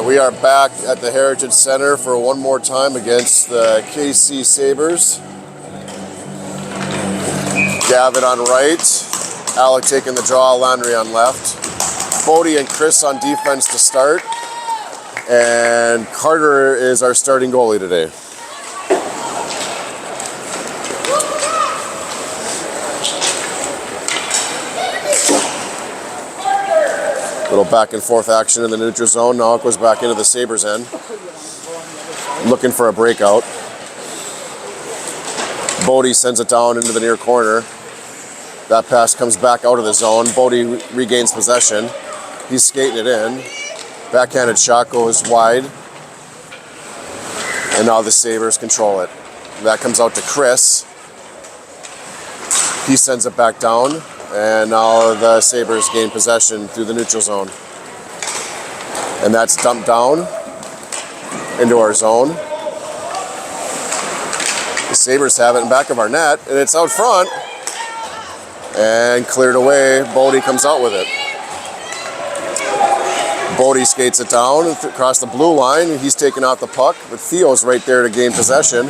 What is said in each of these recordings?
We are back at the Heritage Center for one more time against the KC Sabres. Gavin on right, Alec taking the draw, Landry on left. Bodie and Chris on defense to start. And Carter is our starting goalie today. Little back and forth action in the neutral zone. Now it goes back into the Sabres end. Looking for a breakout. Bodie sends it down into the near corner. That pass comes back out of the zone. Bodie regains possession. He's skating it in. Backhanded shot goes wide. And now the Sabres control it. That comes out to Chris. He sends it back down. And now the Sabres gain possession through the neutral zone. And that's dumped down into our zone. The Sabres have it in back of our net, and it's out front. And cleared away. Bodie comes out with it. Bodie skates it down across the blue line. He's taking out the puck, but Theo's right there to gain possession.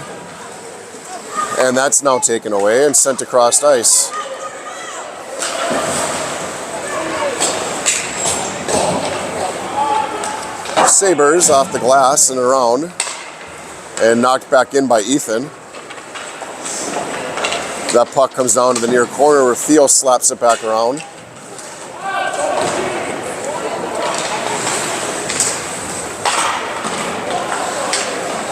And that's now taken away and sent across ice. Sabres off the glass and around, and knocked back in by Ethan. That puck comes down to the near corner where Theo slaps it back around.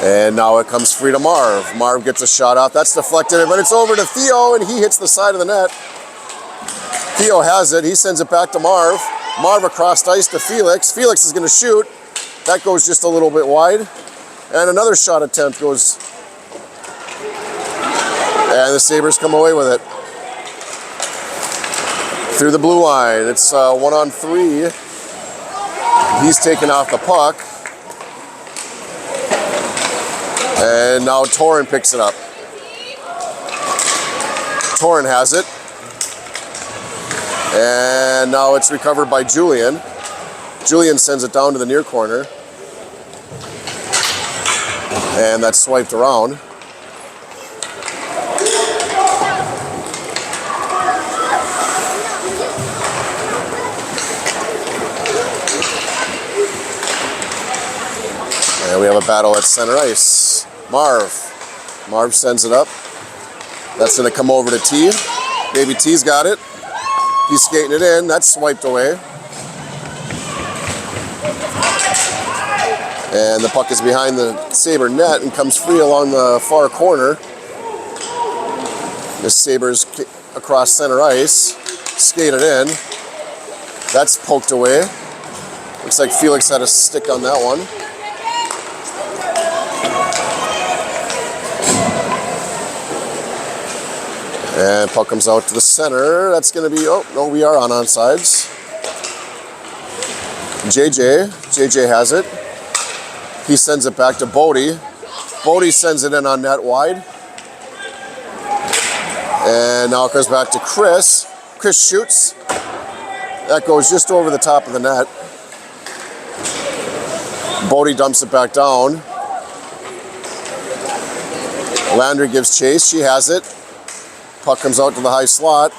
And now it comes free to Marv. Marv gets a shot off. That's deflected, but it's over to Theo, and he hits the side of the net. Theo has it. He sends it back to Marv. Marv across ice to Felix. Felix is going to shoot. That goes just a little bit wide. And another shot attempt goes. And the Sabres come away with it. Through the blue line. It's 1-on-3. He's taken off the puck. And now Torin picks it up. Torin has it. And now it's recovered by Julian. Julian sends it down to the near corner. And that's swiped around. And we have a battle at center ice. Marv sends it up. That's going to come over to T. Baby T's got it. He's skating it in. That's swiped away. And the puck is behind the Sabre net and comes free along the far corner. The Sabres across center ice. Skate it in. That's poked away. Looks like Felix had a stick on that one. And puck comes out to the center. That's going to be, oh, no, we are on onside. JJ has it. He sends it back to Bodie. Bodie sends it in on net wide. And now it goes back to Chris. Chris shoots. That goes just over the top of the net. Bodie dumps it back down. Landry gives chase. She has it. Puck comes out to the high slot.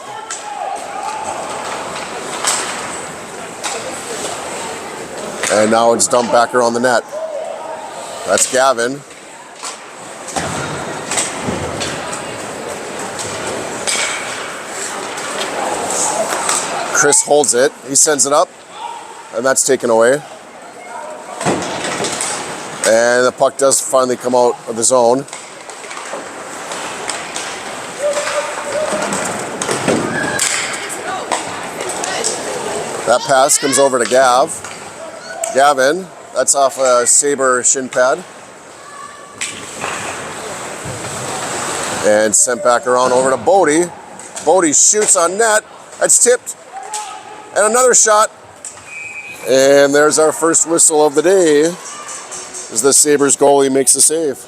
And now it's dumped back around the net. That's Gavin. Chris holds it. He sends it up. And that's taken away. And the puck does finally come out of the zone. That pass comes over to Gavin. That's off a Sabre shin pad. And sent back around over to Bodie. Bodie shoots on net. That's tipped. And another shot. And there's our first whistle of the day as the Sabres goalie makes a save.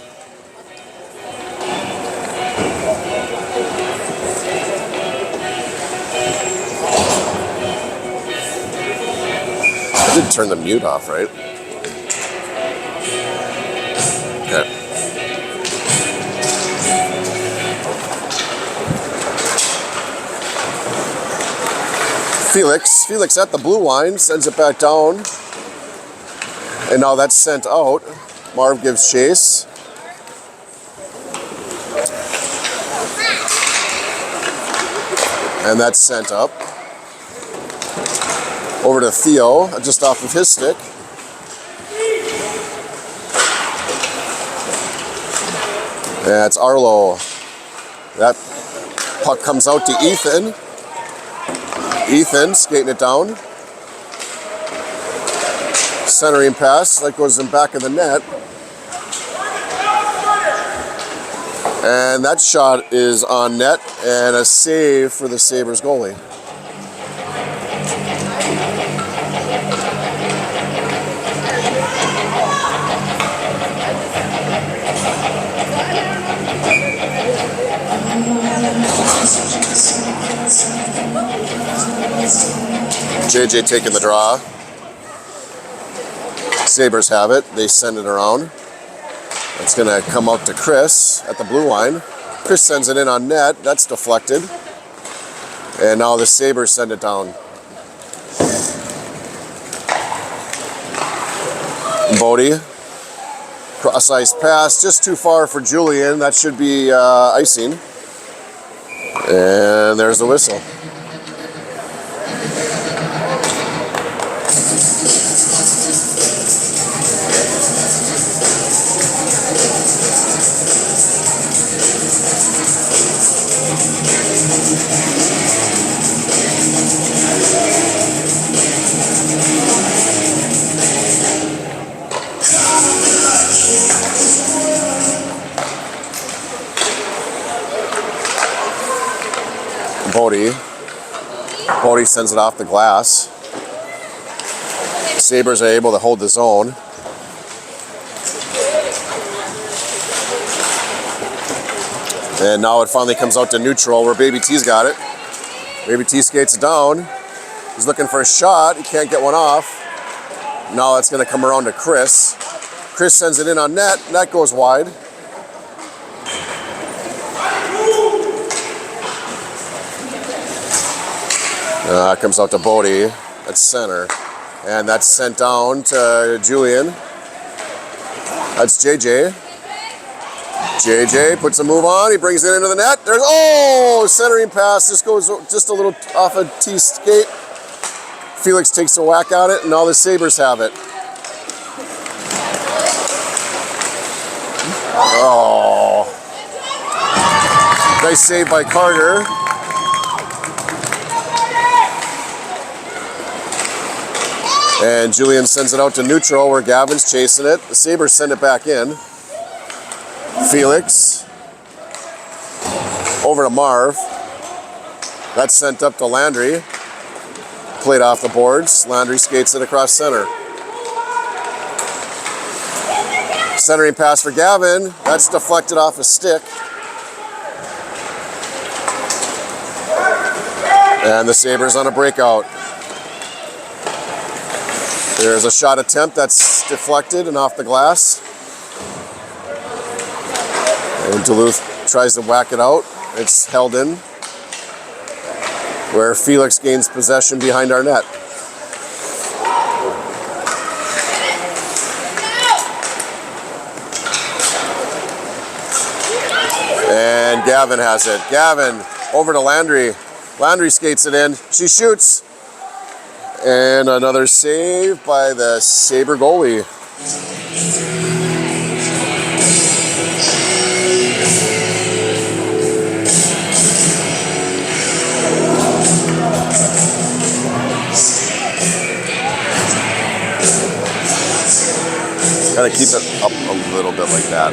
I did turn the mute off, right? Okay. Felix at the blue line, sends it back down. And now that's sent out. Marv gives chase. And that's sent up. Over to Theo, just off of his stick. And it's Arlo. That puck comes out to Ethan. Ethan skating it down. Centering pass, that goes in back of the net. And that shot is on net and a save for the Sabres goalie. JJ taking the draw. Sabres have it. They send it around. It's going to come out to Chris at the blue line. Chris sends it in on net. That's deflected. And now the Sabres send it down. Bodie. Cross-ice pass. Just too far for Julian. That should be icing. And there's the whistle. Bodie sends it off the glass. Sabres are able to hold the zone. And now it finally comes out to neutral where Baby T's got it. Baby T skates it down. He's looking for a shot. He can't get one off. Now it's going to come around to Chris. Chris sends it in on net. Net goes wide. Comes out to Bodie at center. And that's sent down to Julian. That's JJ. JJ puts a move on. He brings it into the net. There's, centering pass. This goes just a little off a T skate. Felix takes a whack at it, and now the Sabres have it. Oh. Nice save by Carter. And Julian sends it out to neutral where Gavin's chasing it. The Sabres send it back in. Felix. Over to Marv. That's sent up to Landry. Played off the boards. Landry skates it across center. Centering pass for Gavin. That's deflected off a stick. And the Sabres on a breakout. There's a shot attempt that's deflected and off the glass. And Duluth tries to whack it out. It's held in, where Felix gains possession behind our net. And Gavin has it. Gavin over to Landry. Landry skates it in. She shoots. And another save by the Sabre goalie. Gotta keep it up a little bit like that.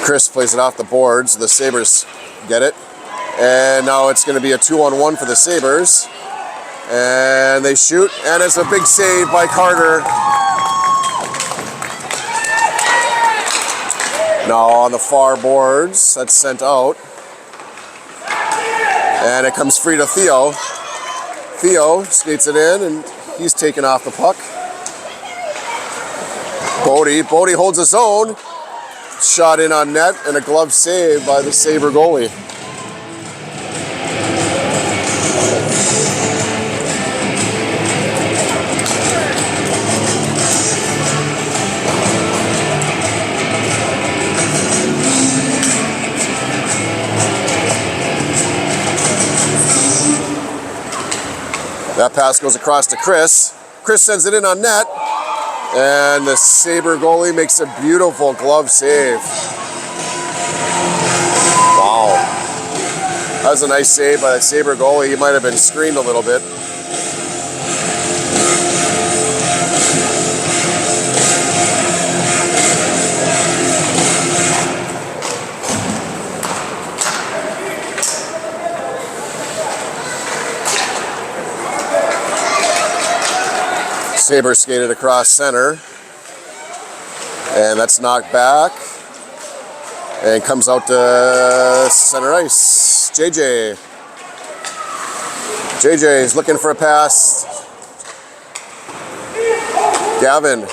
Chris plays it off the boards. The Sabres get it. And now it's going to be a 2-on-1 for the Sabres. And they shoot, and it's a big save by Carter. Now on the far boards, that's sent out. And it comes free to Theo. Theo skates it in, and he's taken off the puck. Bodie holds his own. Shot in on net, and a glove save by the Sabre goalie. That pass goes across to Chris. Chris sends it in on net. And the Sabre goalie makes a beautiful glove save. Wow. That was a nice save by the Sabre goalie. He might have been screened a little bit. Sabre skated across center, and that's knocked back, and comes out to center ice. JJ is looking for a pass. Gavin.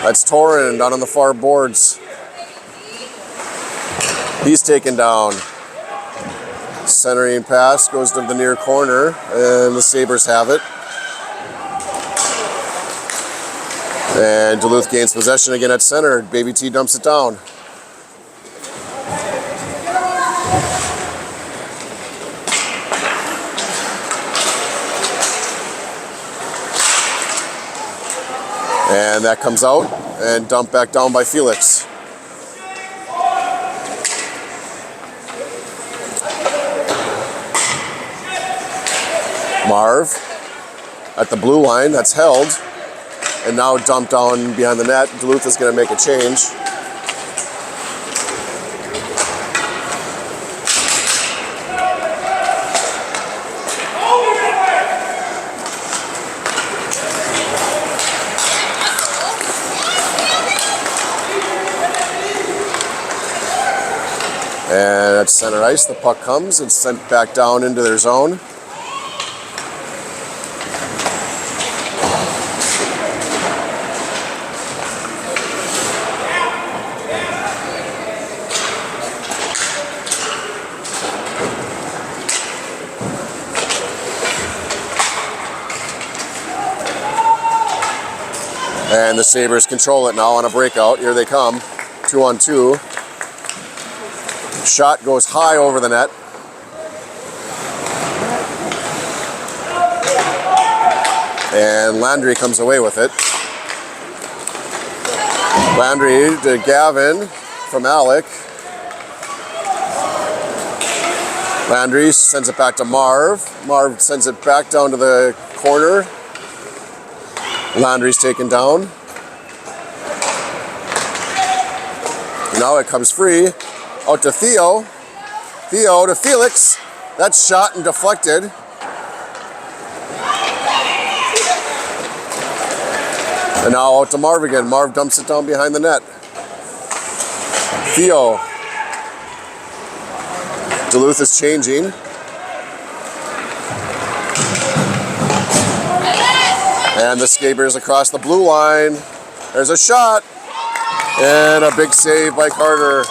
That's Torin down on the far boards. He's taken down. Centering pass goes to the near corner, and the Sabres have it. And Duluth gains possession again at center. Baby T dumps it down. And that comes out and dumped back down by Felix. Marv at the blue line, that's held. And now dumped down behind the net. Duluth is going to make a change. And at center ice, the puck comes and sent back down into their zone. And the Sabres control it now on a breakout. Here they come, 2-on-2. Shot goes high over the net. And Landry comes away with it. Landry to Gavin from Alec. Landry sends it back to Marv. Marv sends it back down to the corner. Landry's taken down. Now it comes free. Out to Theo. Theo to Felix. That's shot and deflected. And now out to Marv again. Marv dumps it down behind the net. Theo. Duluth is changing. And the Sabres across the blue line. There's a shot. And a big save by Carter.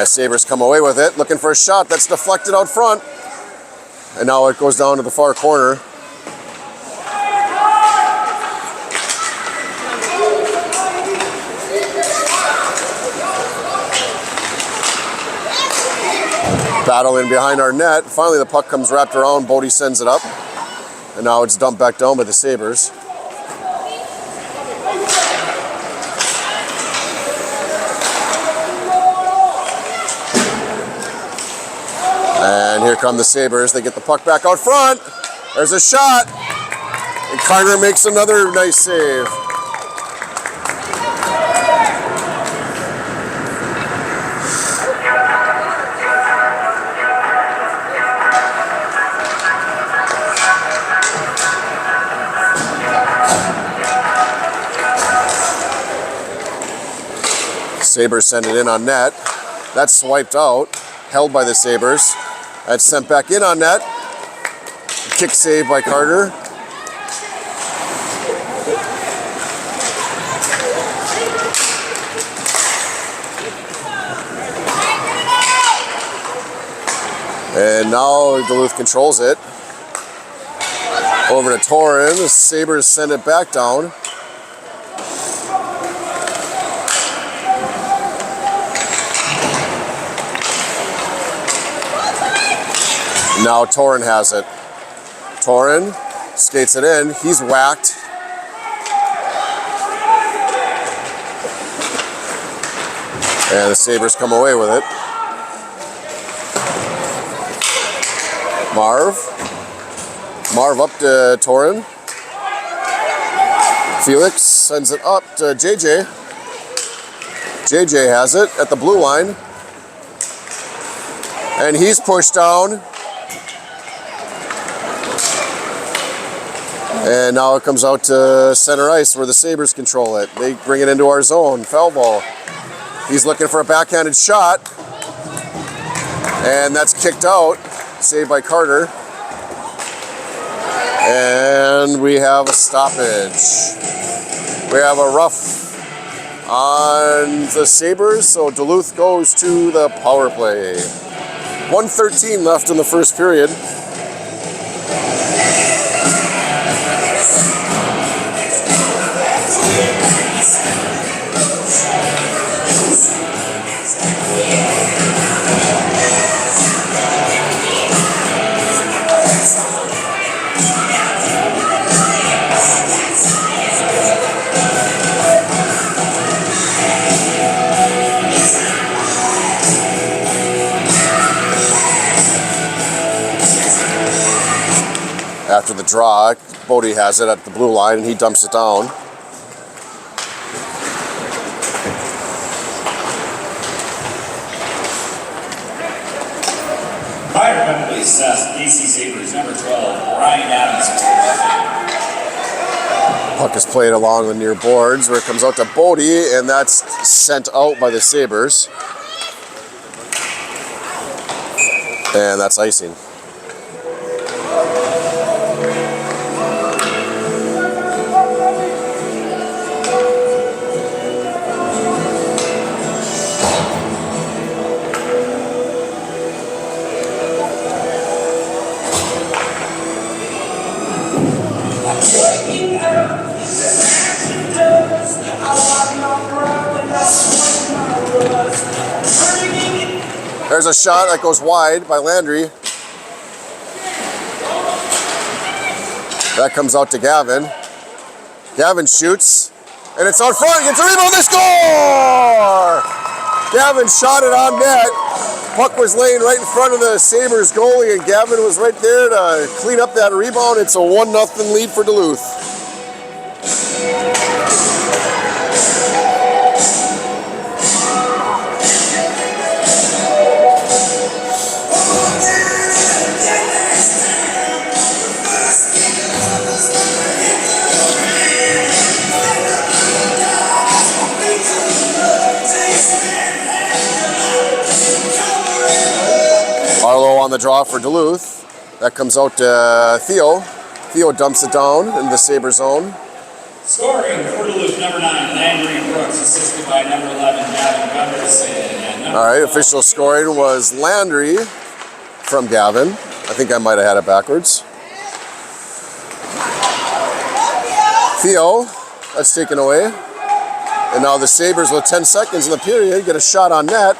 Sabres come away with it, looking for a shot that's deflected out front. And now it goes down to the far corner. Battle in behind our net. Finally the puck comes wrapped around, Bodie sends it up. And now it's dumped back down by the Sabres. And here come the Sabres. They get the puck back out front. There's a shot. And Carter makes another nice save. Sabres send it in on net. That's swiped out. Held by the Sabres. That's sent back in on net. Kick save by Carter. And now Duluth controls it. Over to Torin. The Sabres send it back down. Now Torin has it. Torin skates it in. He's whacked. And the Sabres come away with it. Marv up to Torin. Felix sends it up to JJ. JJ has it at the blue line. And he's pushed down. And now it comes out to center ice where the Sabres control it. They bring it into our zone. Foul ball. He's looking for a backhanded shot. And that's kicked out. Saved by Carter. And we have a stoppage. We have a rough on the Sabres. So Duluth goes to the power play. 1:13 left in the first period. After the draw, Bodie has it at the blue line and he dumps it down. Prior penalty assessed, KC Sabres, number 12, Brian Adams. Puck is played along the near boards where it comes out to Bodie, and that's sent out by the Sabres. And that's icing. There's a shot that goes wide by Landry. That comes out to Gavin. Gavin shoots, and it's out front. Gets a rebound. They score! Gavin shot it on net. Puck was laying right in front of the Sabres goalie, and Gavin was right there to clean up that rebound. It's a 1-0 lead for Duluth. Barlow on the draw for Duluth. That comes out to Theo. Theo dumps it down in the Sabre zone. Scoring for Duluth, number 9, Landry Brooks, assisted by number 11, Gavin Gunderson. And All right, official scoring was Landry from Gavin. I think I might have had it backwards. Theo, that's taken away. And now the Sabres with 10 seconds in the period get a shot on net.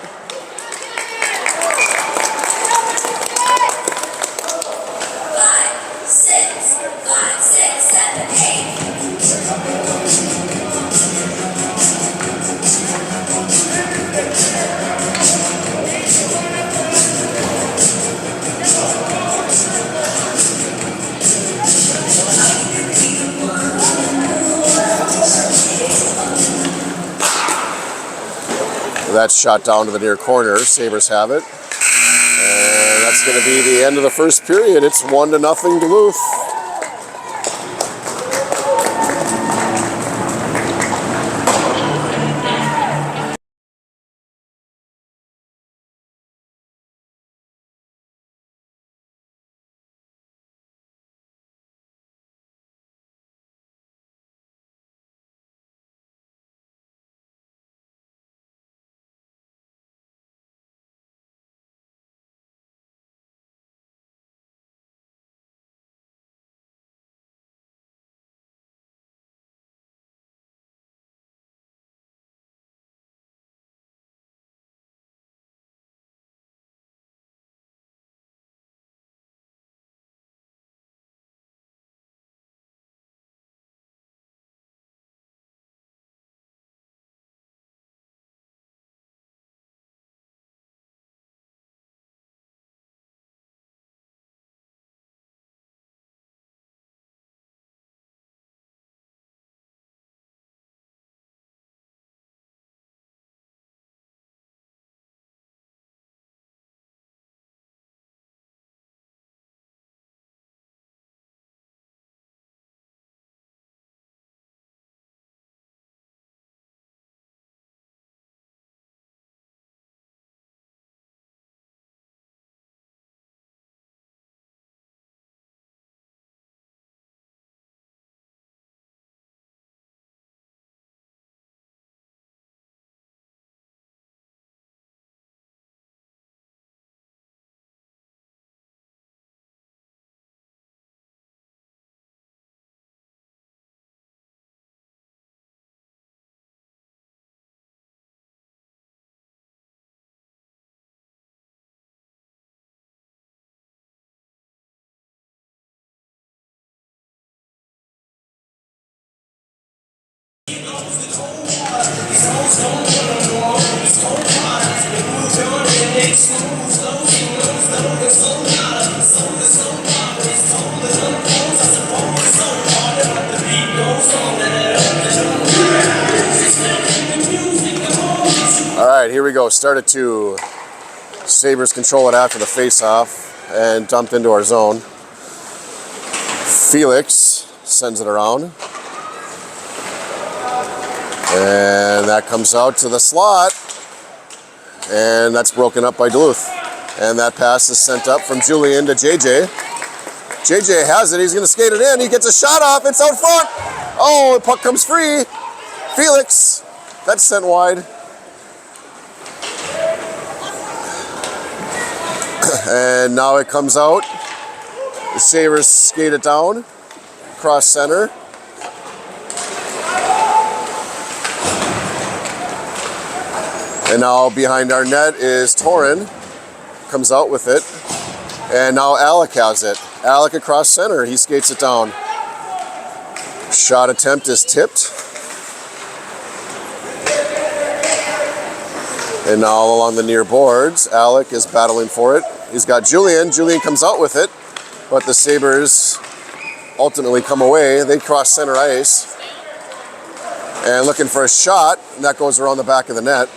That's shot down to the near corner. Sabres have it. And that's going to be the end of the first period. It's 1-0 Duluth. All right, here we go. Start at 2. Sabres control it after the face-off and dumped into our zone. Felix sends it around. And that comes out to the slot. And that's broken up by Duluth. And that pass is sent up from Julian to JJ. JJ has it. He's going to skate it in. He gets a shot off. It's out front. Oh, the puck comes free. Felix. That's sent wide. And now it comes out. The Sabres skate it down. Cross center. And now behind our net is Torin. Comes out with it. And now Alec has it. Alec across center. He skates it down. Shot attempt is tipped. And now along the near boards, Alec is battling for it. He's got Julian. Julian comes out with it, but the Sabres ultimately come away. They cross center ice and looking for a shot, and that goes around the back of the net.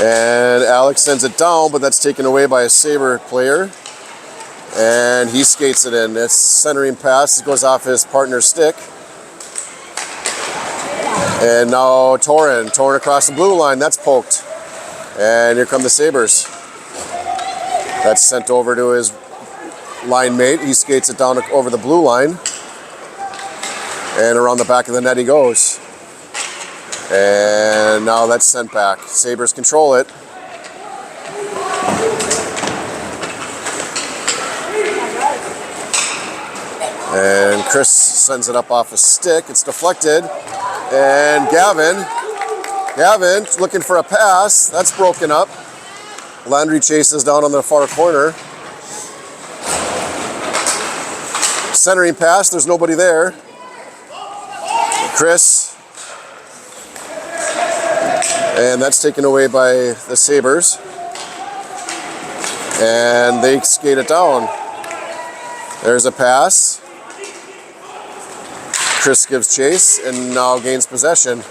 And Alex sends it down, but that's taken away by a Sabre player. And he skates it in. It's centering pass. It goes off his partner's stick. And now Torrin across the blue line. That's poked. And here come the Sabres. That's sent over to his line mate. He skates it down over the blue line. And around the back of the net he goes. And now that's sent back. Sabres control it. And Chris sends it up off a stick. It's deflected. And Gavin looking for a pass. That's broken up. Landry chases down on the far corner. Centering pass. There's nobody there. Chris. And that's taken away by the Sabres. And they skate it down. There's a pass. Chris gives chase and now gains possession.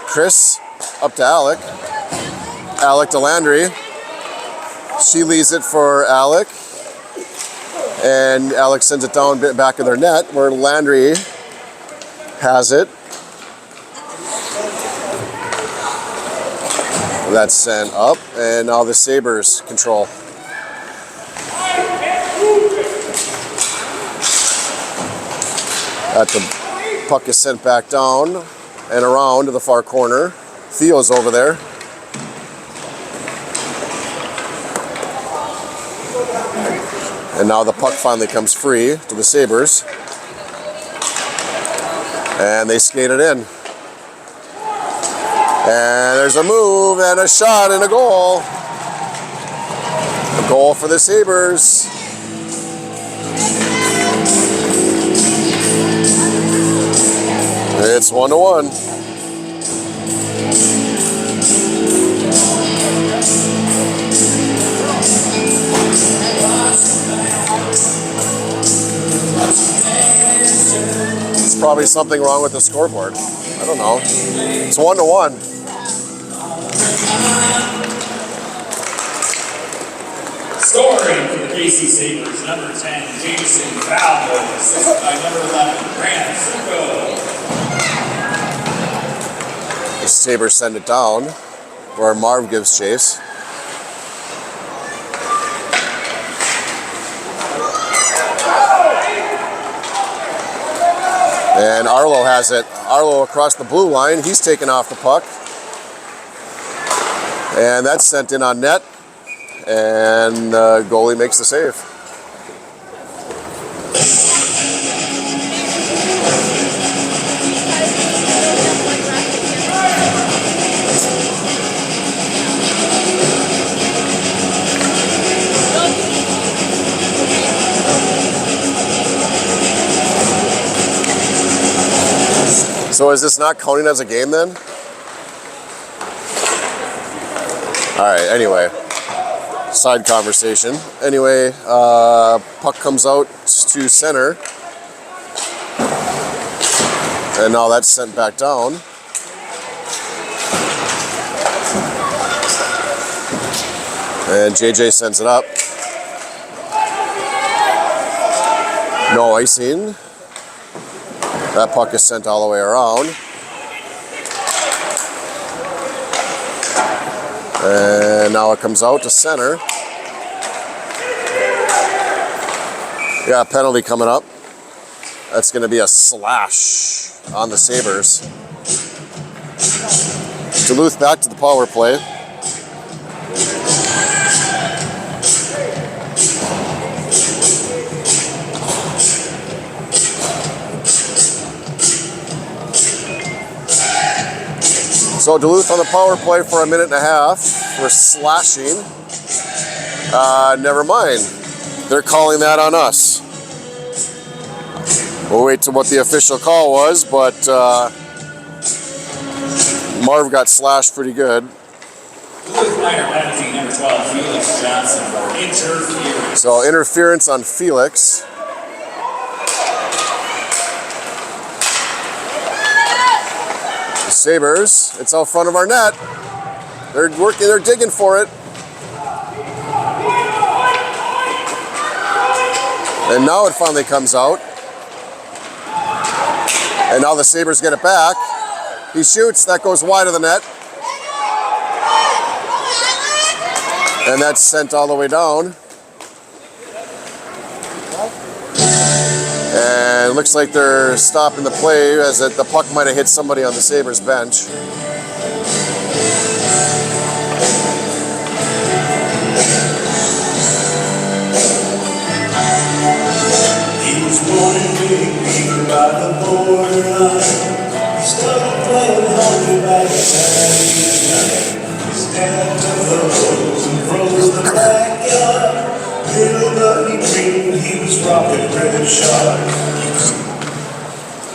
Chris up to Alec. Alec to Landry. She leaves it for Alec. And Alec sends it down back of their net where Landry has it. That's sent up, and now the Sabres control. The puck is sent back down and around to the far corner. Theo's over there. And now the puck finally comes free to the Sabres. And they skate it in. And there's a move and a shot and a goal. A goal for the Sabres. It's 1-1. There's probably something wrong with the scoreboard. I don't know. It's 1-1. Scoring for the KC Sabres, number 10, Jameson Falco, assisted by number 11, Grant Zuko. The Sabres send it down, where Marv gives chase. And Arlo has it. Arlo across the blue line. He's taken off the puck. And that's sent in on net. And the goalie makes the save. So is this not counting as a game then? All right, anyway. Side conversation. Anyway, puck comes out to center. And now that's sent back down. And JJ sends it up. No icing. That puck is sent all the way around. And now it comes out to center. Yeah, penalty coming up. That's going to be a slash on the Sabres. Duluth back to the power play. So Duluth on the power play for a minute and a half. We're slashing. Never mind. They're calling that on us. We'll wait to what the official call was, but Marv got slashed pretty good. Duluth minor penalty number 12, Felix Johnson for interference. So interference on Felix. The Sabres, it's out front of our net. They're working, they're digging for it. And now it finally comes out. And now the Sabres get it back. He shoots, that goes wide of the net. And that's sent all the way down. And it looks like they're stopping the play as the puck might have hit somebody on the Sabres bench. He was born in Big Beaver by the borderline. He started playing hockey by the time he was 9. His dad took the rose and froze the backyard. Little buddy dreamed he was Rocket Red Shark.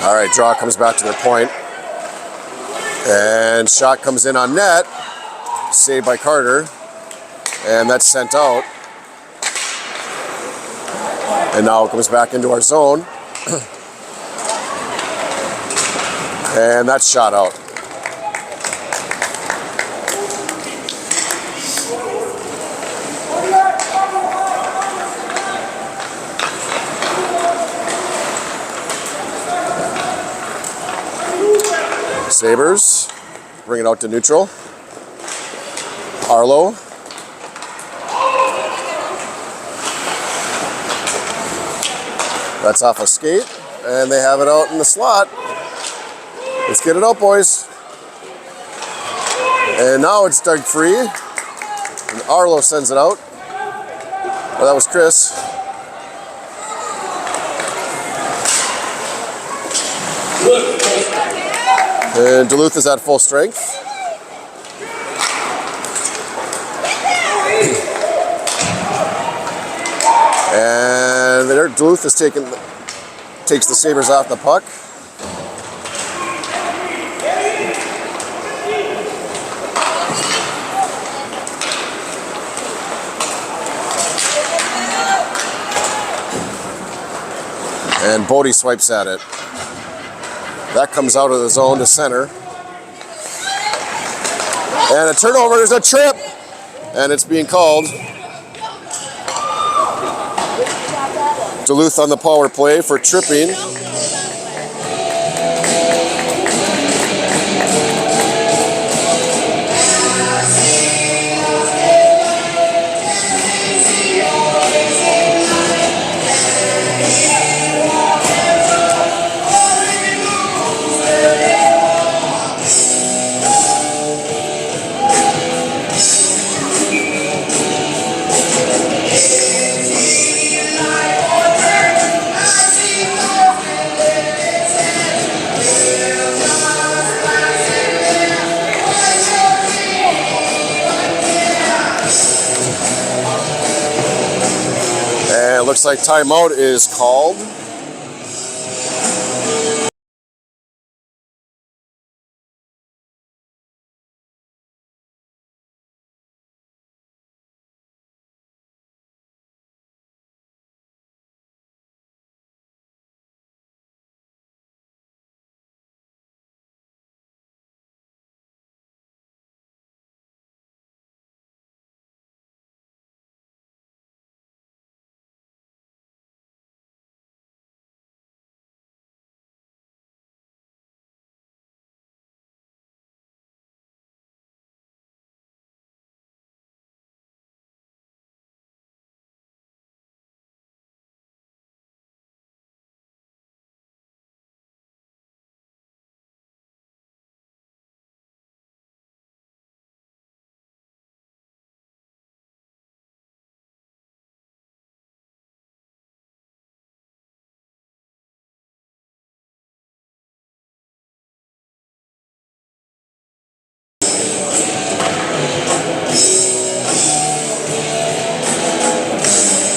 All right, draw comes back to their point. And shot comes in on net. Saved by Carter. And that's sent out. And now it comes back into our zone. And that's shot out. Sabres bring it out to neutral. Arlo. That's off a skate, and they have it out in the slot. Let's get it out, boys. And now it's dug free. And Arlo sends it out. Oh, that was Chris. And Duluth is at full strength. And there, Duluth is takes the Sabres off the puck. And Bodie swipes at it. That comes out of the zone to center. And a turnover, there's a trip. And it's being called. Duluth on the power play for tripping. And it looks like timeout is called.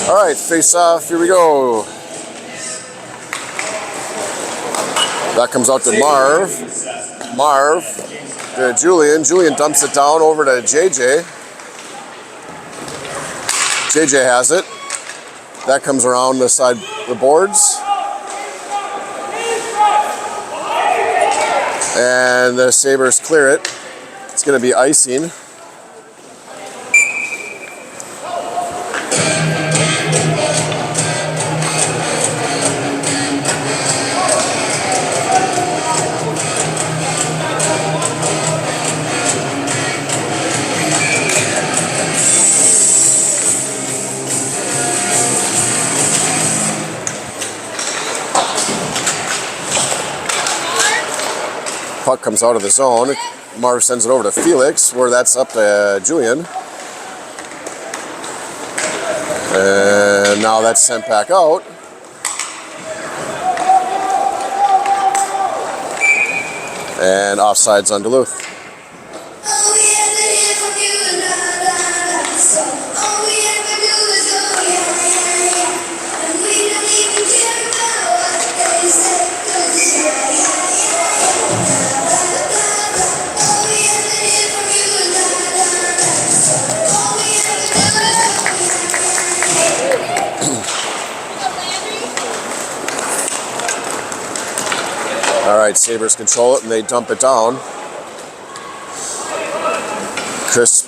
All right, face off, here we go. That comes out to Marv. Marv to Julian. Julian dumps it down over to JJ. JJ has it. That comes around the side of the boards. And the Sabres clear it. It's going to be icing. Puck comes out of the zone. Marv sends it over to Felix, where that's up to Julian. And now that's sent back out. And offsides on Duluth. All right, Sabres control it, and they dump it down. Chris,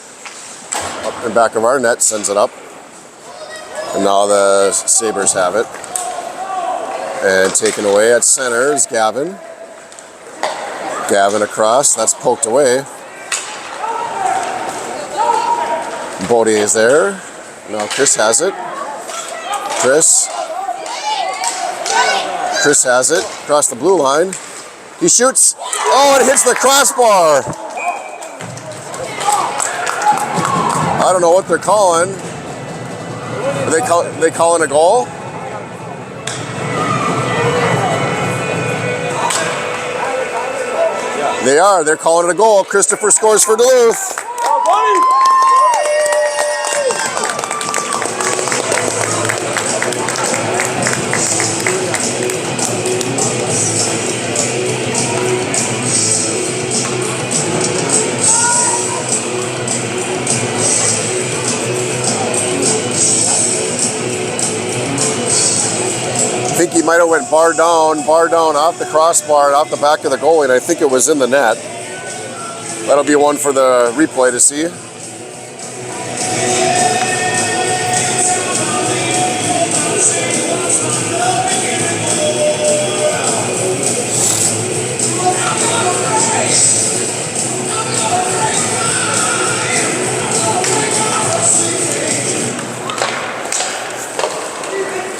up in back of our net, sends it up. And now the Sabres have it. And taken away at center is Gavin. Gavin across, that's poked away. Bodie is there. Now Chris has it. Chris has it across the blue line. He shoots. Oh, it hits the crossbar. I don't know what they're calling. Are they calling a goal? They are. They're calling it a goal. Christopher scores for Duluth. I think he might have went bar down off the crossbar, off the back of the goalie, and I think it was in the net. That'll be one for the replay to see.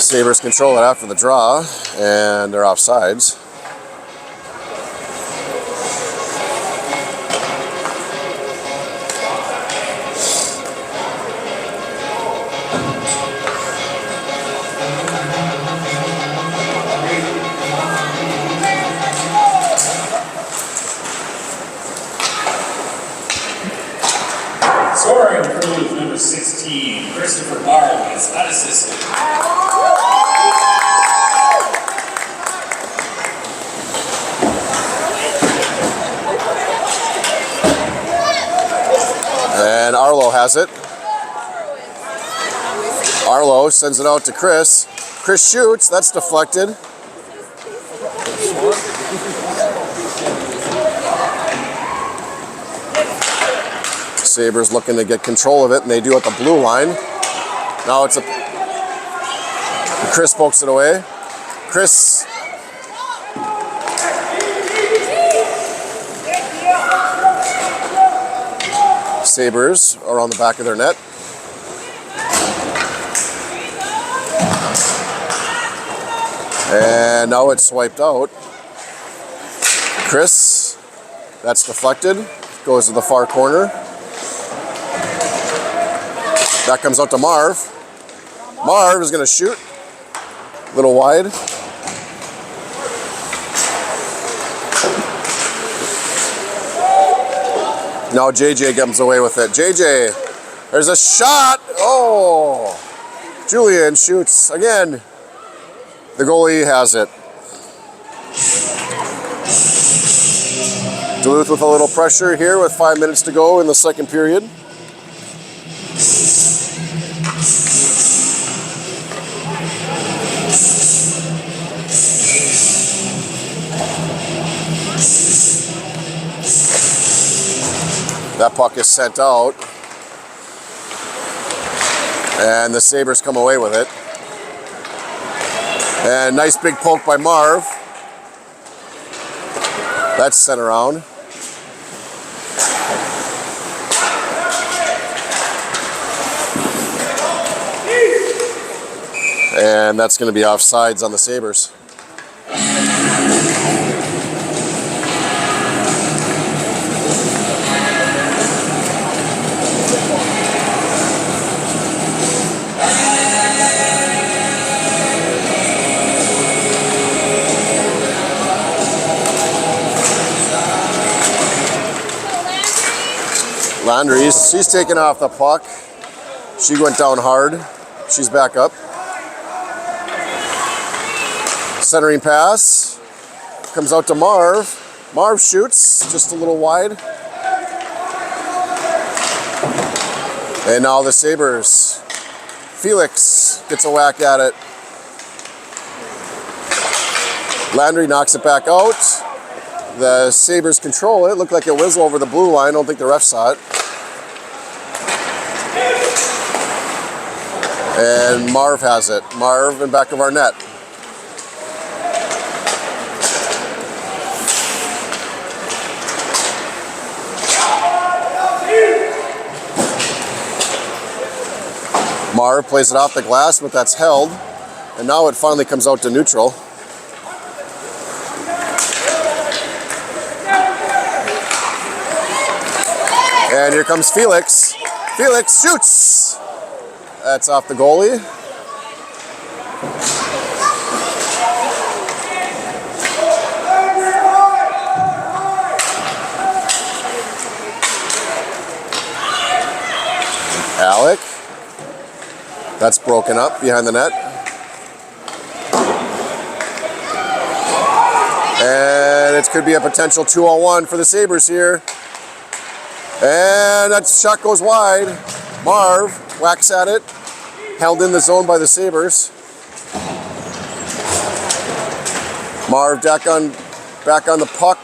Sabres control it after the draw, and they're offsides. Scoring for Duluth, number 16, Christopher Barlow is unassisted. And Arlo has it. Arlo sends it out to Chris. Chris shoots. That's deflected. Sabres looking to get control of it, and they do at the blue line. Now it's Chris pokes it away. Chris. Sabres are on the back of their net. And now it's swiped out. Chris, that's deflected, goes to the far corner. That comes out to Marv. Marv is going to shoot. A little wide. Now JJ comes away with it. JJ, there's a shot. Oh, Julian shoots again. The goalie has it. Duluth with a little pressure here with 5 minutes to go in the second period. That puck is sent out. And the Sabres come away with it. And nice big poke by Marv. That's sent around. And that's going to be offsides on the Sabres. Landry's, she's taking off the puck. She went down hard. She's back up. Centering pass. Comes out to Marv. Marv shoots just a little wide. And now the Sabres. Felix gets a whack at it. Landry knocks it back out. The Sabres control it. Looked like it whistled over the blue line. I don't think the ref saw it. And Marv has it. Marv in back of our net. Marv plays it off the glass, but that's held. And now it finally comes out to neutral. And here comes Felix. Felix shoots. That's off the goalie. Alec. That's broken up behind the net. And it could be a potential 2-on-1 for the Sabres here. And that shot goes wide. Marv whacks at it. Held in the zone by the Sabres. Marv back on the puck.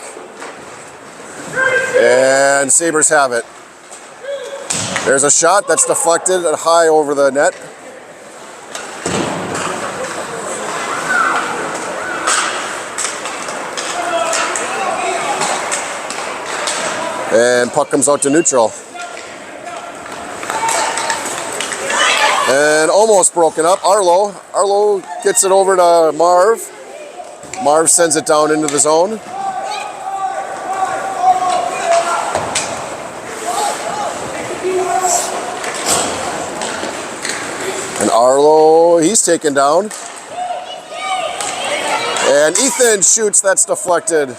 And Sabres have it. There's a shot that's deflected at high over the net. And puck comes out to neutral. And almost broken up. Arlo gets it over to Marv. Marv sends it down into the zone. And Arlo, he's taken down. And Ethan shoots, that's deflected.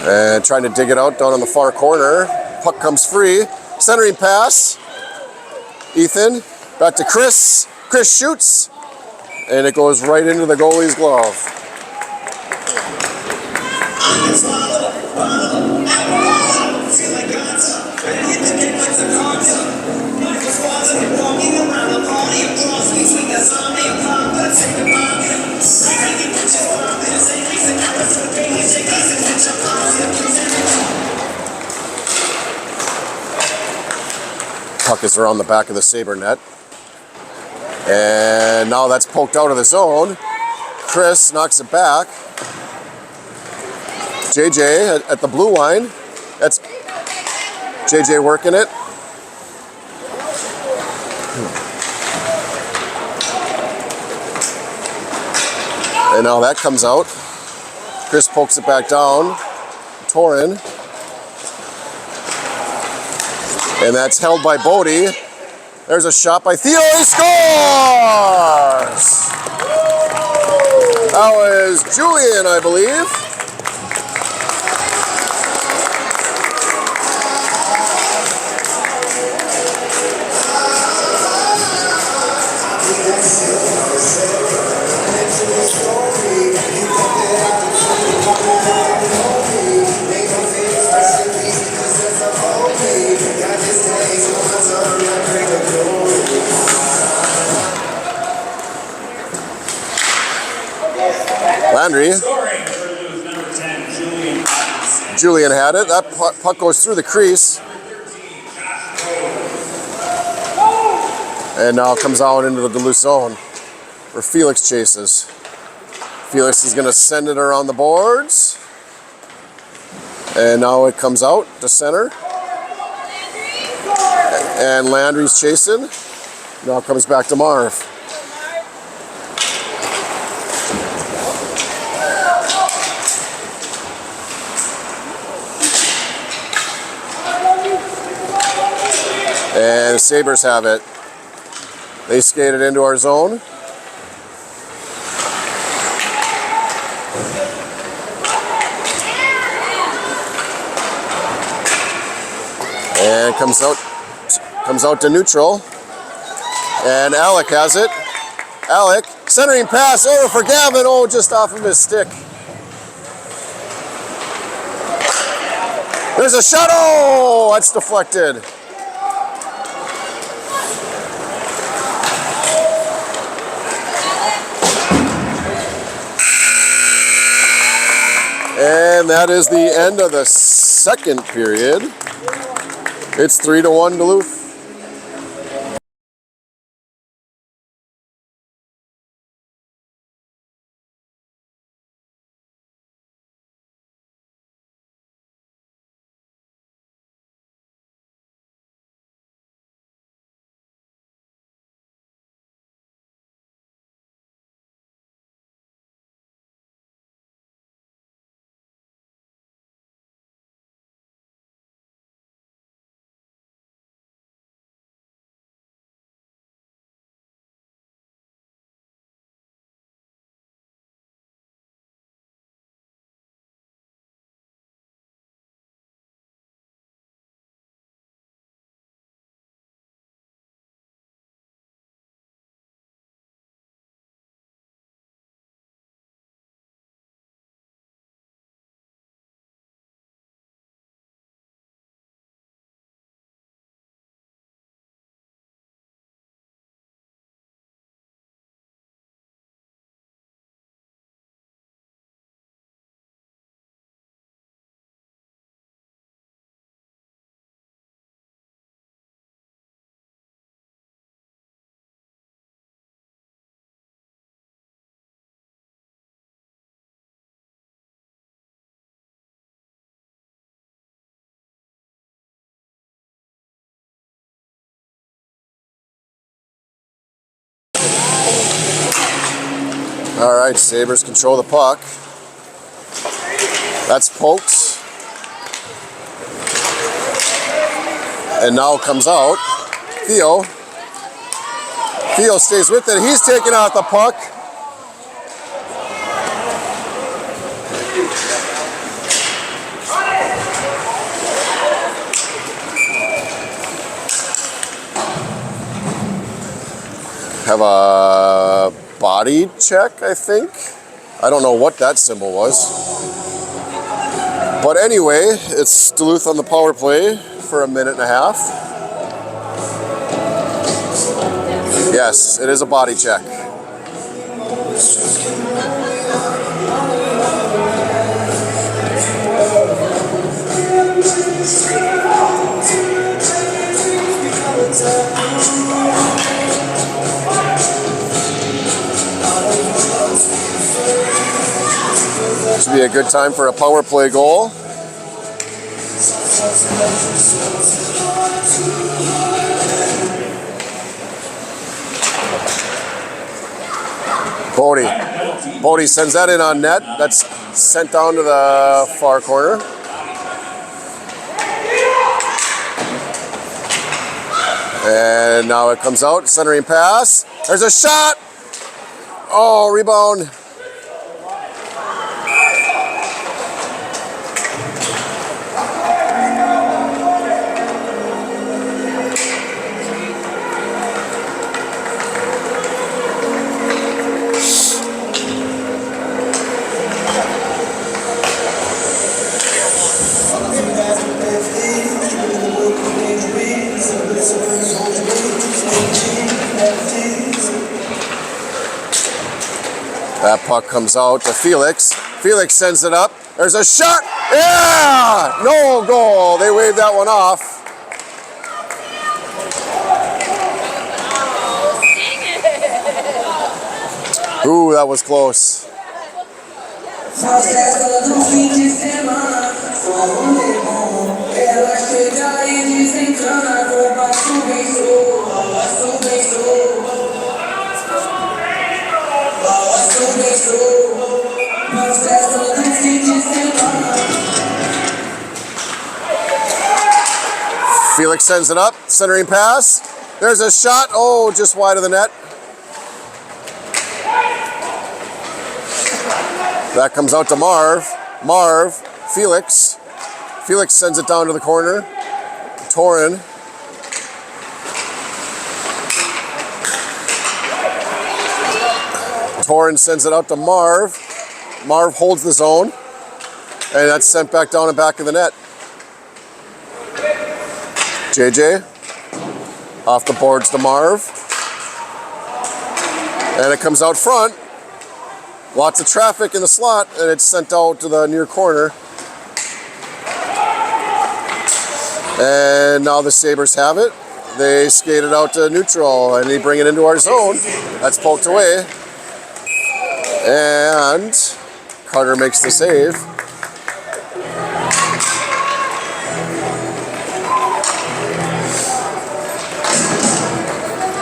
And trying to dig it out down on the far corner. Puck comes free. Centering pass. Ethan. Back to Chris. Chris shoots. And it goes right into the goalie's glove. Puck is around the back of the Sabre net. And now that's poked out of the zone. Chris knocks it back. JJ at the blue line. That's JJ working it. And now that comes out. Chris pokes it back down. Torin. And that's held by Bodie. There's a shot by Theo. He scores! That was Julian, I believe. Landry. Scoring for Duluth, number 10, Julian Robinson. Julian had it. That puck goes through the crease. And now it comes out into the Duluth zone where Felix chases. Felix is going to send it around the boards. And now it comes out to center. And Landry's chasing. Now it comes back to Marv. And the Sabres have it. They skated into our zone. And comes out to neutral. And Alec has it. Alec, centering pass over for Gavin. Oh, just off of his stick. There's a shot. Oh, that's deflected. And that is the end of the second period. It's 3-1 Duluth. All right, Sabres control the puck. That's poked. And now comes out. Theo stays with it. He's taking out the puck. Have a body check, I think. I don't know what that symbol was. But anyway, it's Duluth on the power play for a minute and a half. Yes, it is a body check. Should be a good time for a power play goal. Bodie sends that in on net. That's sent down to the far corner. And now it comes out, centering pass. There's a shot. Oh, rebound. That puck comes out to Felix. Felix sends it up. There's a shot. Yeah! No goal. They waved that one off. Ooh, that was close. Felix sends it up, centering pass. There's a shot. Oh, just wide of the net. That comes out to Marv. Marv, Felix. Felix sends it down to the corner. Torin. Torin sends it out to Marv. Marv holds the zone. And that's sent back down and back of the net. JJ. Off the boards to Marv. And it comes out front. Lots of traffic in the slot, and it's sent out to the near corner. And now the Sabres have it. They skate it out to neutral, and they bring it into our zone. That's poked away. And Carter makes the save.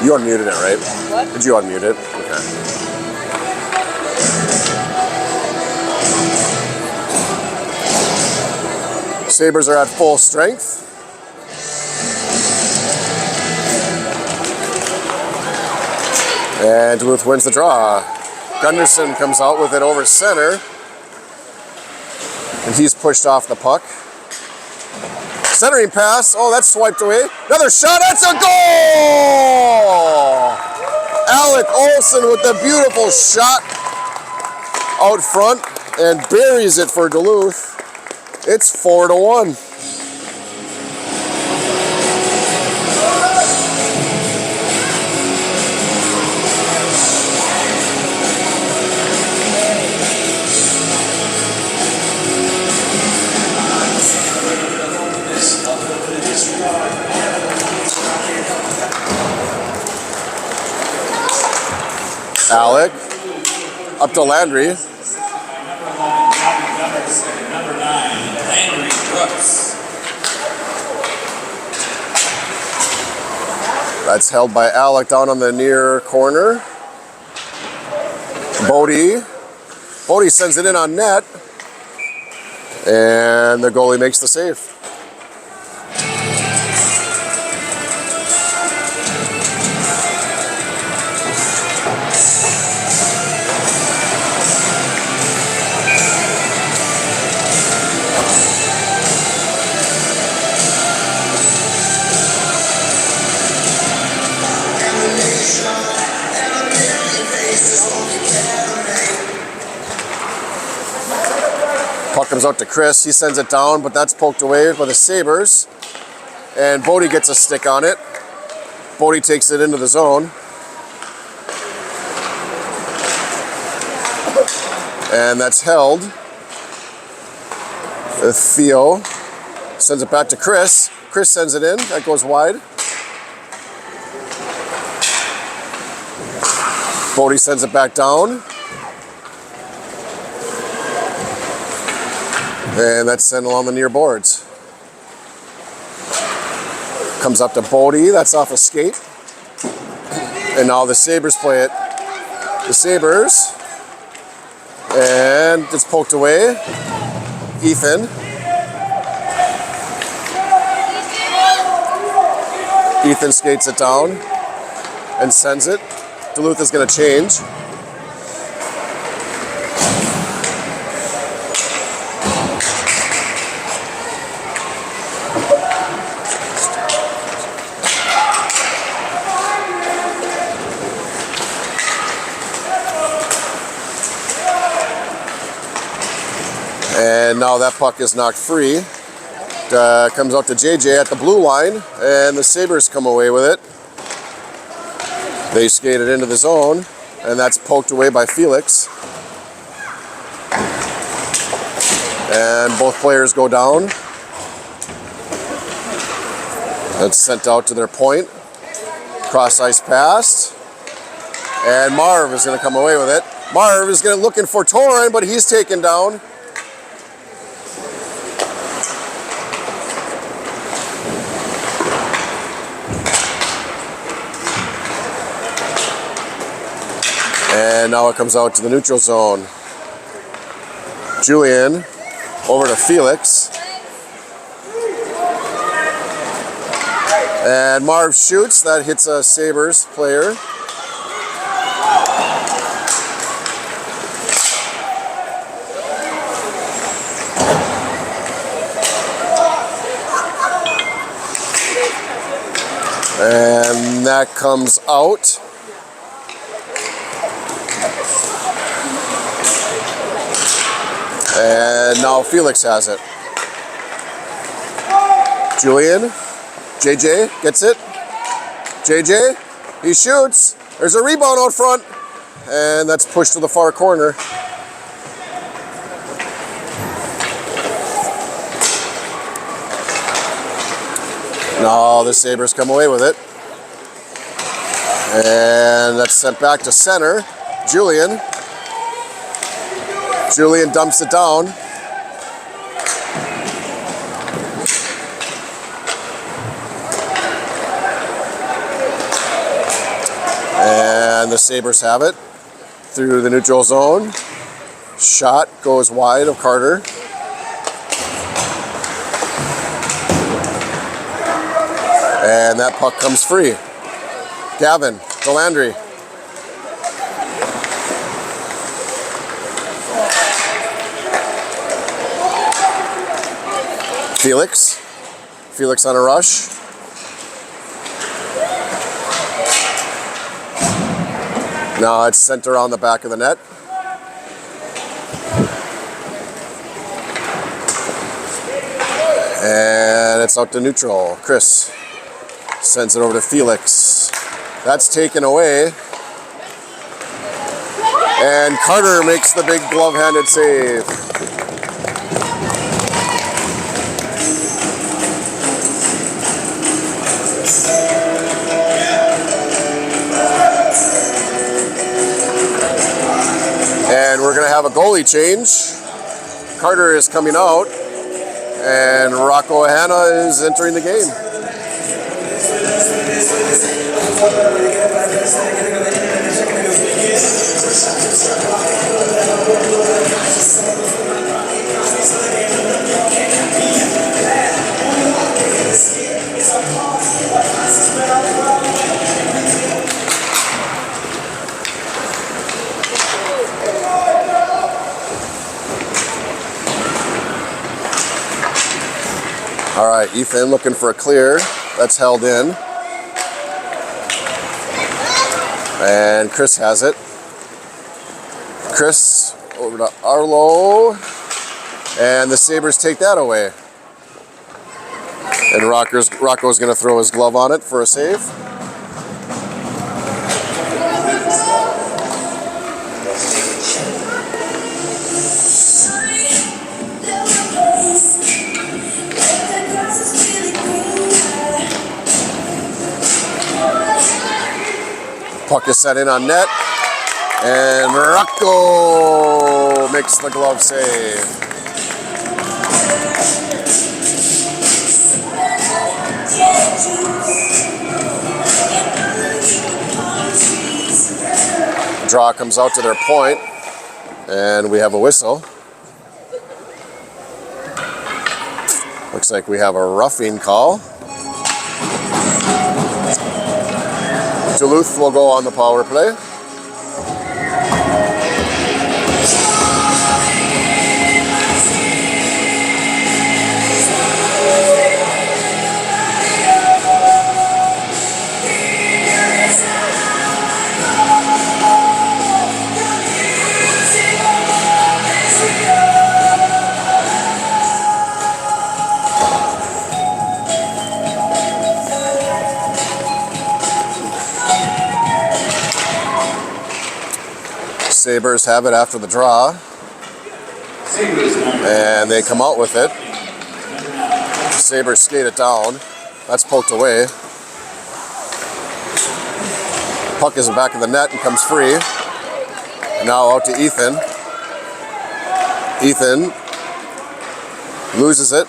You unmuted it, right? What? Did you unmute it? Okay. Sabres are at full strength. And Duluth wins the draw. Gunderson comes out with it over center. And he's pushed off the puck. Centering pass. Oh, that's swiped away. Another shot. That's a goal! Alec Olsen with the beautiful shot out front and buries it for Duluth. It's 4-1. Alec up to Landry. Number 9, Landry Brooks. That's held by Alec down on the near corner. Bodie sends it in on net. And the goalie makes the save. Puck comes out to Chris. He sends it down, but that's poked away by the Sabres. And Bodie gets a stick on it. Bodie takes it into the zone. And that's held. Theo sends it back to Chris. Chris sends it in. That goes wide. Bodie sends it back down. And that's sent along the near boards. Comes up to Bodie. That's off a skate. And now the Sabres play it. The Sabres. And it's poked away. Ethan. Ethan skates it down and sends it. Duluth is going to change. And now that puck is knocked free. Comes out to JJ at the blue line, and the Sabres come away with it. They skate it into the zone, and that's poked away by Felix. And both players go down. That's sent out to their point. Cross ice pass. And Marv is going to come away with it. Marv is going to looking for Torin, but he's taken down. And now it comes out to the neutral zone. Julian over to Felix. And Marv shoots. That hits a Sabres player. And that comes out. And now Felix has it. Julian, JJ gets it. JJ, he shoots. There's a rebound out front. And that's pushed to the far corner. Now the Sabres come away with it. And that's sent back to center. Julian. Julian dumps it down. And the Sabres have it through the neutral zone. Shot goes wide of Carter. And that puck comes free. Gavin, Delandry. Felix. Felix on a rush. Now it's sent around the back of the net. And it's out to neutral. Chris sends it over to Felix. That's taken away. And Carter makes the big glove-handed save. And we're going to have a goalie change. Carter is coming out, and Rocco Hanna is entering the game. All right, Ethan looking for a clear. That's held in. And Chris has it. Chris over to Arlo. And the Sabres take that away. And Rocco's going to throw his glove on it for a save. Puck is set in on net, and Rocco makes the glove save. Draw comes out to their point, and we have a whistle. Looks like we have a roughing call. Duluth will go on the power play. Sabres have it after the draw. Sabres number. And they come out with it. Sabres skate it down. That's poked away. Puck is in the back of the net and comes free. And now out to Ethan. Ethan loses it.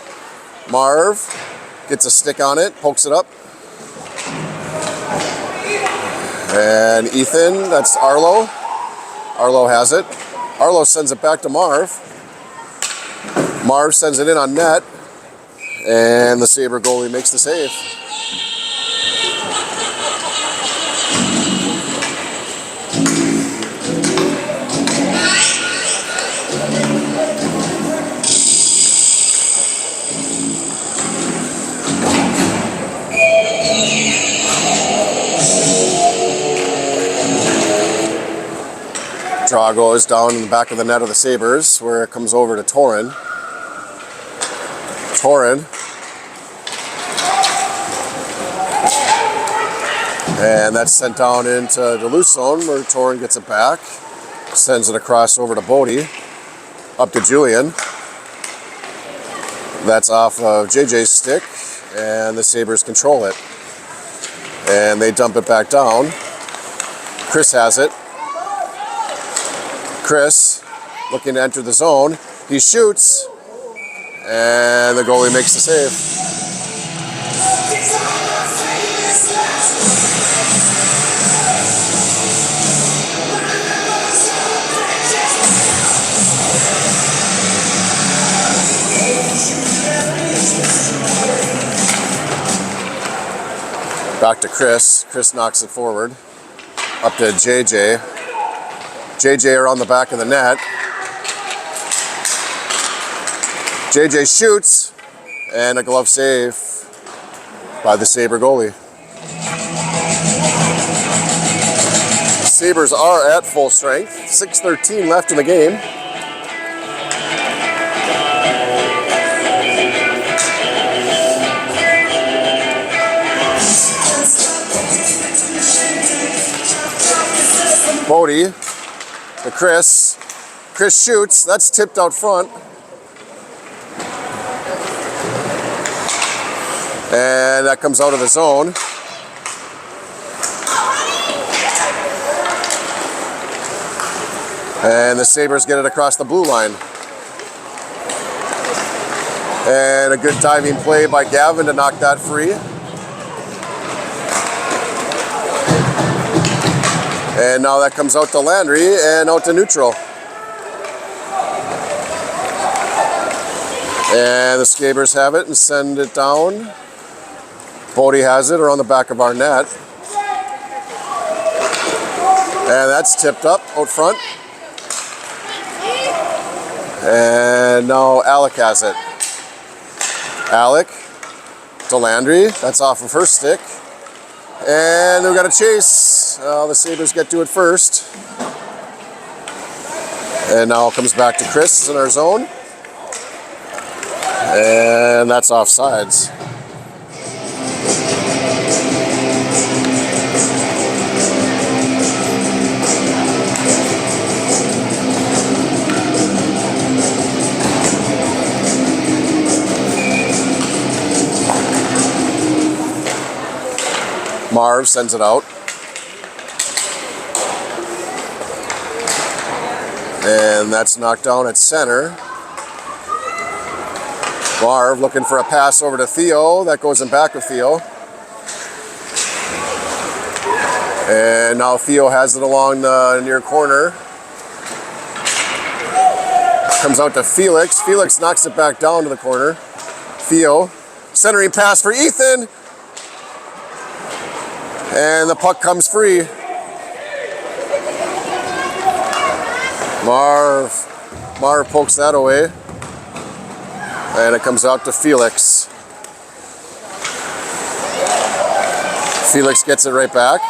Marv gets a stick on it, pokes it up. And Ethan, that's Arlo. Arlo has it. Arlo sends it back to Marv. Marv sends it in on net. And the Sabre goalie makes the save. Draw goes down in the back of the net of the Sabres, where it comes over to Torin. Torin. And that's sent down into Duluth zone, where Torin gets it back. Sends it across over to Bodie. Up to Julian. That's off of JJ's stick, and the Sabres control it. And they dump it back down. Chris has it. Chris, looking to enter the zone. He shoots, and the goalie makes the save. Back to Chris. Chris knocks it forward. Up to JJ. JJ around the back of the net. JJ shoots, and a glove save by the Sabre goalie. Sabres are at full strength. 6:13 left in the game. Bodie to Chris. Chris shoots. That's tipped out front. And that comes out of the zone. And the Sabres get it across the blue line. And a good diving play by Gavin to knock that free. And now that comes out to Landry and out to neutral. And the Sabres have it and send it down. Bodie has it around the back of our net. And that's tipped up out front. And now Alec has it. Alec to Landry. That's off of her stick. And we've got a chase. The Sabres get to it first. And now it comes back to Chris in our zone. And that's offsides. Marv sends it out. And that's knocked down at center. Marv looking for a pass over to Theo. That goes in back of Theo. And now Theo has it along the near corner. Comes out to Felix. Felix knocks it back down to the corner. Theo. Centering pass for Ethan. And the puck comes free. Marv pokes that away. And it comes out to Felix. Felix gets it right back.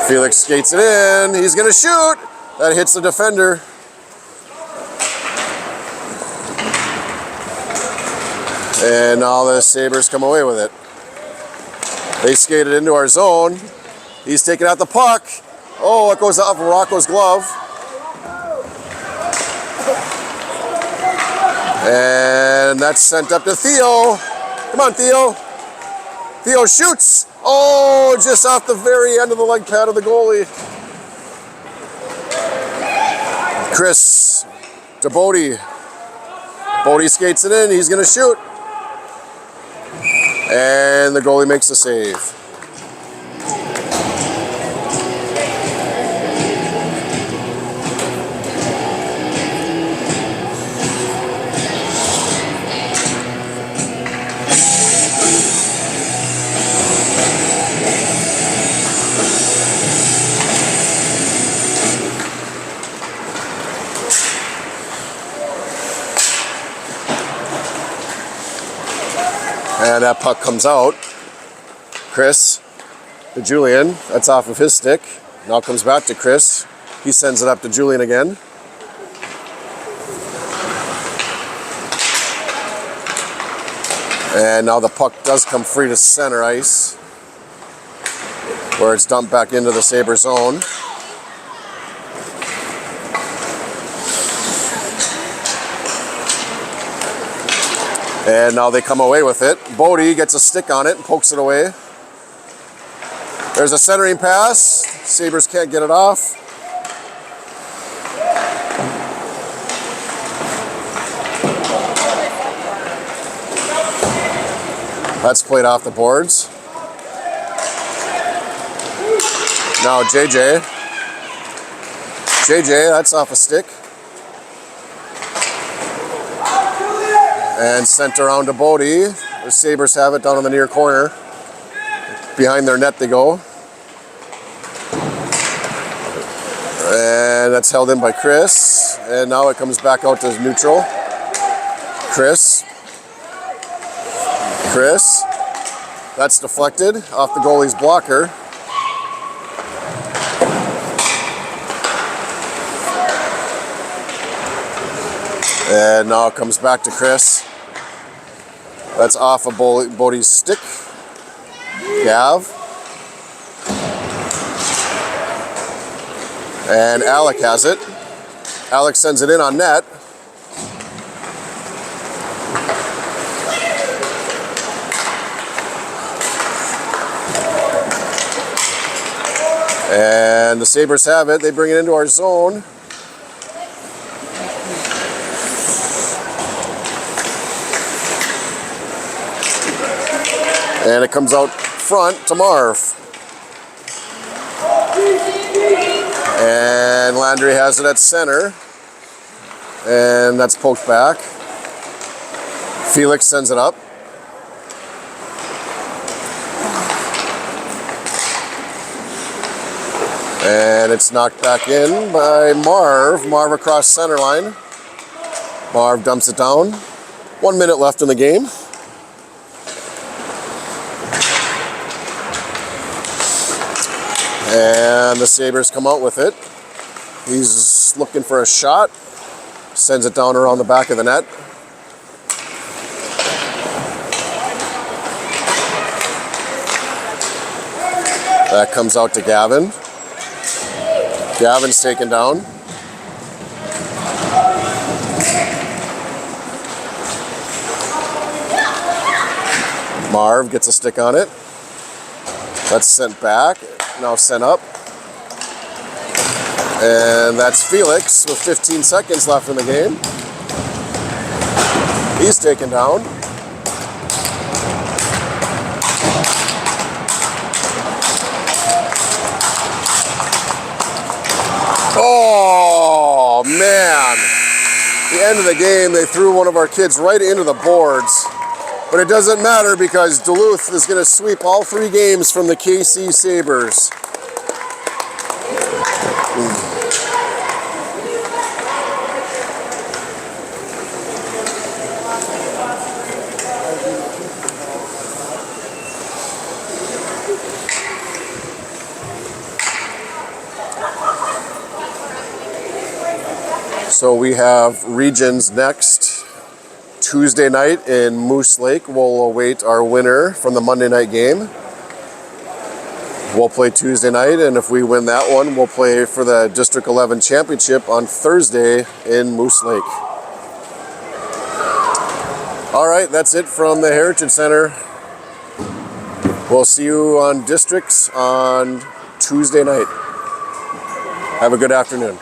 Felix skates it in. He's going to shoot. That hits the defender. And now the Sabres come away with it. They skated into our zone. He's taking out the puck. Oh, it goes off of Rocco's glove. And that's sent up to Theo. Come on, Theo. Theo shoots. Oh, just off the very end of the leg pad of the goalie. Chris to Bodie. Bodie skates it in. He's going to shoot. And the goalie makes the save. And that puck comes out. Chris to Julian. That's off of his stick. Now comes back to Chris. He sends it up to Julian again. And now the puck does come free to center ice, where it's dumped back into the Sabre zone. And now they come away with it. Bodie gets a stick on it and pokes it away. There's a centering pass. Sabres can't get it off. That's played off the boards. Now JJ, that's off a stick. And sent around to Bodie. The Sabres have it down in the near corner. Behind their net they go. And that's held in by Chris. And now it comes back out to neutral. Chris. That's deflected off the goalie's blocker. And now it comes back to Chris. That's off of Bodie's stick. Gav. And Alec has it. Alec sends it in on net. And the Sabres have it. They bring it into our zone. And it comes out front to Marv. And Landry has it at center. And that's poked back. Felix sends it up. And it's knocked back in by Marv. Marv across center line. Marv dumps it down. 1 minute left in the game. And the Sabres come out with it. He's looking for a shot. Sends it down around the back of the net. That comes out to Gavin. Gavin's taken down. Marv gets a stick on it. That's sent back. Now sent up. And that's Felix with 15 seconds left in the game. He's taken down. Oh, man. The end of the game, they threw one of our kids right into the boards. But it doesn't matter because Duluth is going to sweep all 3 games from the KC Sabres. So we have regions next. Tuesday night in Moose Lake, we'll await our winner from the Monday night game. We'll play Tuesday night, and if we win that one, we'll play for the District 11 Championship on Thursday in Moose Lake. All right, that's it from the Heritage Center. We'll see you on Districts on Tuesday night. Have a good afternoon.